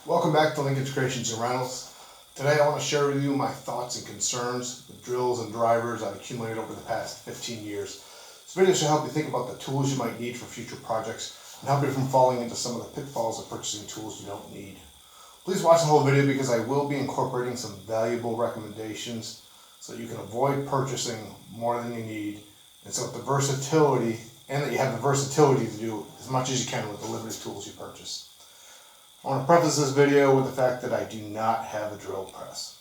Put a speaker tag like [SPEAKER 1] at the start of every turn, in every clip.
[SPEAKER 1] Welcome back to Linkage Creations and Rentals. Today I want to share with you my thoughts and concerns, the drills and drivers I've accumulated over the past 15 years. This video should help you think about the tools you might need for future projects and help you from falling into some of the pitfalls of purchasing tools you don't need. Please watch the whole video because I will be incorporating some valuable recommendations so you can avoid purchasing more than you need, and so that the versatility to do as much as you can with the limited tools you purchase. I want to preface this video with the fact that I do not have a drill press.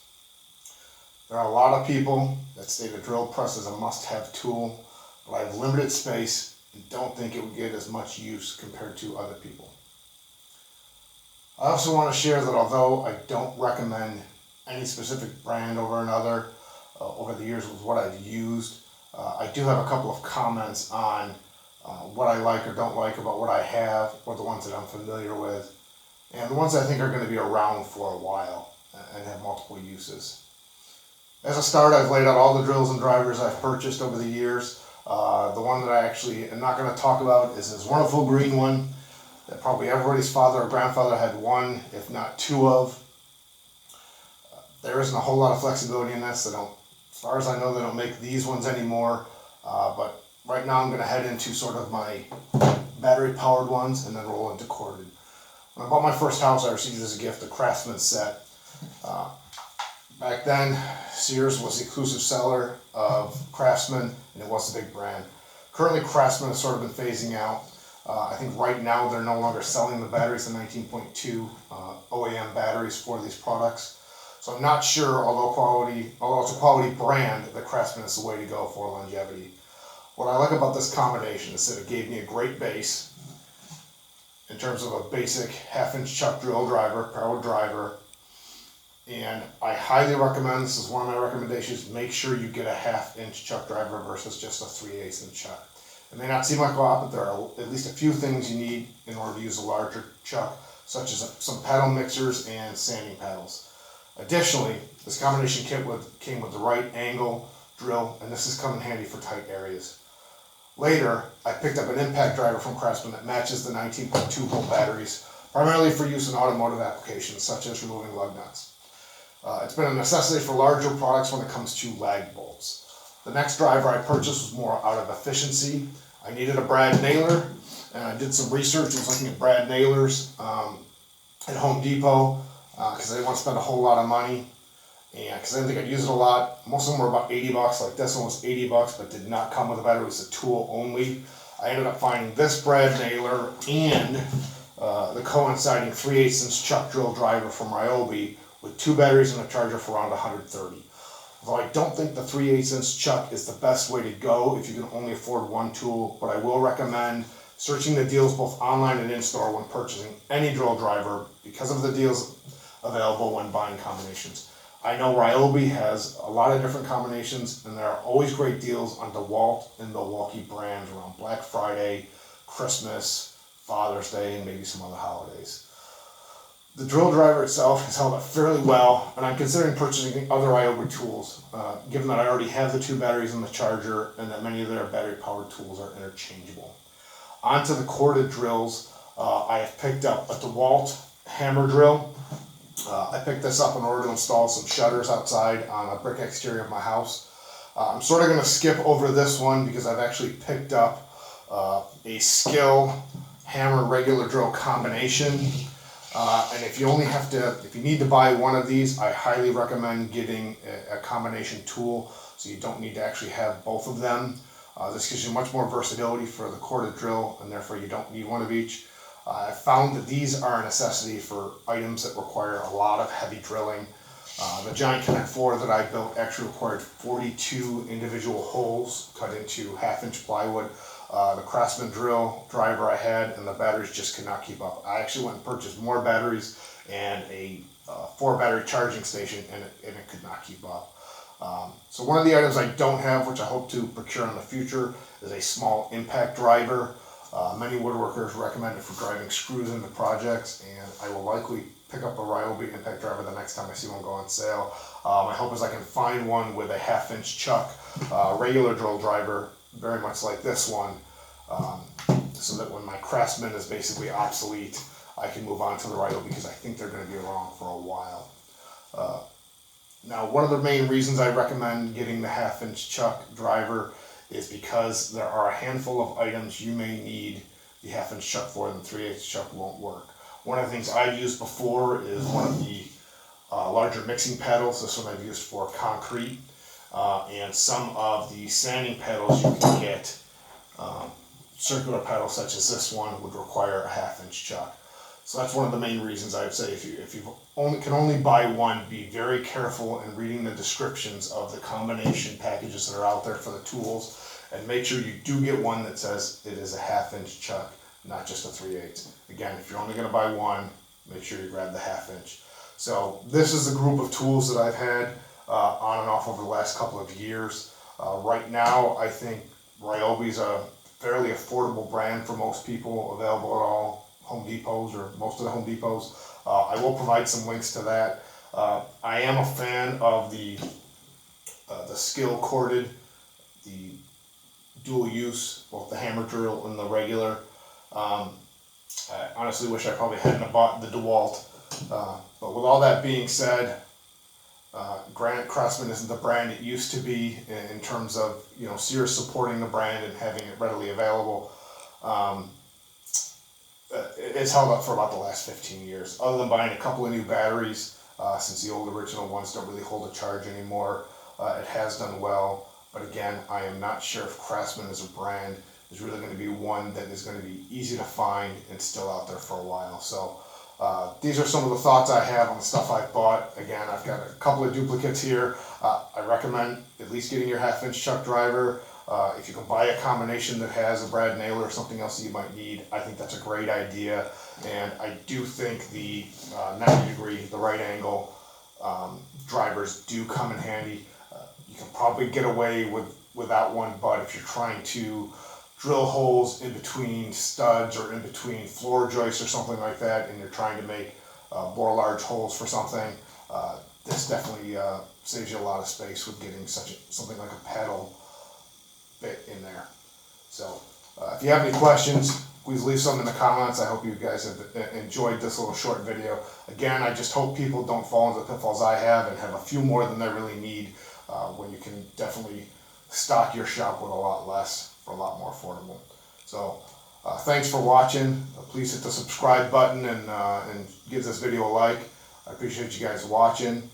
[SPEAKER 1] There are a lot of people that state a drill press is a must-have tool, but I have limited space and don't think it would get as much use compared to other people. I also want to share that although I don't recommend any specific brand over another over the years with what I've used, I do have a couple of comments on what I like or don't like about what I have, or the ones that I'm familiar with, and the ones I think are going to be around for a while and have multiple uses. As a start, I've laid out all the drills and drivers I've purchased over the years. The one that I actually am not going to talk about is this wonderful green one that probably everybody's father or grandfather had one, if not two of. There isn't a whole lot of flexibility in this. As far as I know, they don't make these ones anymore. But right now I'm going to head into sort of my battery powered ones and then roll into corded. When I bought my first house, I received as a gift a Craftsman set. Back then, Sears was the exclusive seller of Craftsman, and it was a big brand. Currently, Craftsman has sort of been phasing out. I think right now they're no longer selling the batteries, the 19.2 OEM batteries for these products. So I'm not sure, although it's a quality brand, that Craftsman is the way to go for longevity. What I like about this combination is that it gave me a great base in terms of a basic half-inch chuck drill driver, powered driver, and I highly recommend, this is one of my recommendations, make sure you get a half-inch chuck driver versus just a 3/8 inch chuck. It may not seem like a lot, but there are at least a few things you need in order to use a larger chuck, such as some paddle mixers and sanding paddles. Additionally, this combination kit came with the right angle drill, and this has come in handy for tight areas. Later, I picked up an impact driver from Craftsman that matches the 19.2 volt batteries, primarily for use in automotive applications, such as removing lug nuts. It's been a necessity for larger products when it comes to lag bolts. The next driver I purchased was more out of efficiency. I needed a brad nailer, and I did some research. I was looking at brad nailers at Home Depot because I didn't want to spend a whole lot of money, and because I didn't think I'd use it a lot. Most of them were about $80, like this one was $80, but did not come with a battery. It was a tool only. I ended up finding this brad nailer and the coinciding 3/8 inch chuck drill driver from Ryobi with two batteries and a charger for around $130. Although I don't think the 3/8 inch chuck is the best way to go if you can only afford one tool, but I will recommend searching the deals both online and in-store when purchasing any drill driver because of the deals available when buying combinations. I know Ryobi has a lot of different combinations, and there are always great deals on Dewalt and Milwuakee brands around Black Friday, Christmas, Father's Day, and maybe some other holidays. The drill driver itself has held up fairly well, and I'm considering purchasing other Ryobi tools, given that I already have the two batteries and the charger, and that many of their battery-powered tools are interchangeable. Onto the corded drills, I have picked up a Dewalt hammer drill. I picked this up in order to install some shutters outside on a brick exterior of my house. I'm sort of going to skip over this one because I've actually picked up a Skill hammer regular drill combination. And if you need to buy one of these, I highly recommend getting a combination tool so you don't need to actually have both of them. This gives you much more versatility for the corded drill, and therefore you don't need one of each. I found that these are a necessity for items that require a lot of heavy drilling. The giant Connect 4 that I built actually required 42 individual holes cut into half-inch plywood. The Craftsman drill driver I had and the batteries just could not keep up. I actually went and purchased more batteries and a 4-battery charging station, and it could not keep up. So one of the items I don't have, which I hope to procure in the future, is a small impact driver. Many woodworkers recommend it for driving screws into projects, and I will likely pick up a Ryobi impact driver the next time I see one go on sale. My hope is I can find one with a half-inch chuck regular drill driver, very much like this one, so that when my Craftsman is basically obsolete, I can move on to the Ryobi because I think they're going to be around for a while. Now, one of the main reasons I recommend getting the 1/2-inch chuck driver is because there are a handful of items you may need the 1/2-inch chuck for, and the 3/8 chuck won't work. One of the things I've used before is one of the larger mixing paddles. This one I've used for concrete, and some of the sanding paddles you can get. Circular paddles such as this one would require a 1/2-inch chuck. So that's one of the main reasons I would say if you can only buy one, be very careful in reading the descriptions of the combination packages that are out there for the tools, and make sure you do get one that says it is a 1/2-inch chuck, not just a 3/8. Again, if you're only going to buy one, make sure you grab the 1/2-inch. So this is the group of tools that I've had on and off over the last couple of years. Right now, I think Ryobi's a fairly affordable brand for most people, available at all Home Depots or most of the Home Depots. I will provide some links to that. I am a fan of the skill corded, the dual use, both the hammer drill and the regular. I honestly wish I probably hadn't bought the Dewalt. But with all that being said, granted, Craftsman isn't the brand it used to be in terms of, you know, Sears supporting the brand and having it readily available. It's held up for about the last 15 years. Other than buying a couple of new batteries, since the old original ones don't really hold a charge anymore, it has done well. But again, I am not sure if Craftsman as a brand is really going to be one that is going to be easy to find and still out there for a while. So these are some of the thoughts I have on the stuff I've bought. Again, I've got a couple of duplicates here. I recommend at least getting your 1/2-inch chuck driver. If you can buy a combination that has a brad nailer or something else that you might need, I think that's a great idea. And I do think the 90-degree, the right angle drivers do come in handy. You can probably get away without one, but if you're trying to drill holes in between studs or in between floor joists or something like that, and you're trying to bore large holes for something, this definitely saves you a lot of space with getting something like a pedal bit in there. So if you have any questions, please leave some in the comments. I hope you guys have enjoyed this little short video. Again, I just hope people don't fall into the pitfalls I have and have a few more than they really need, when you can definitely stock your shop with a lot less for a lot more affordable. So thanks for watching. Please hit the subscribe button and give this video a like. I appreciate you guys watching,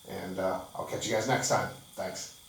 [SPEAKER 1] and I'll catch you guys next time. Thanks.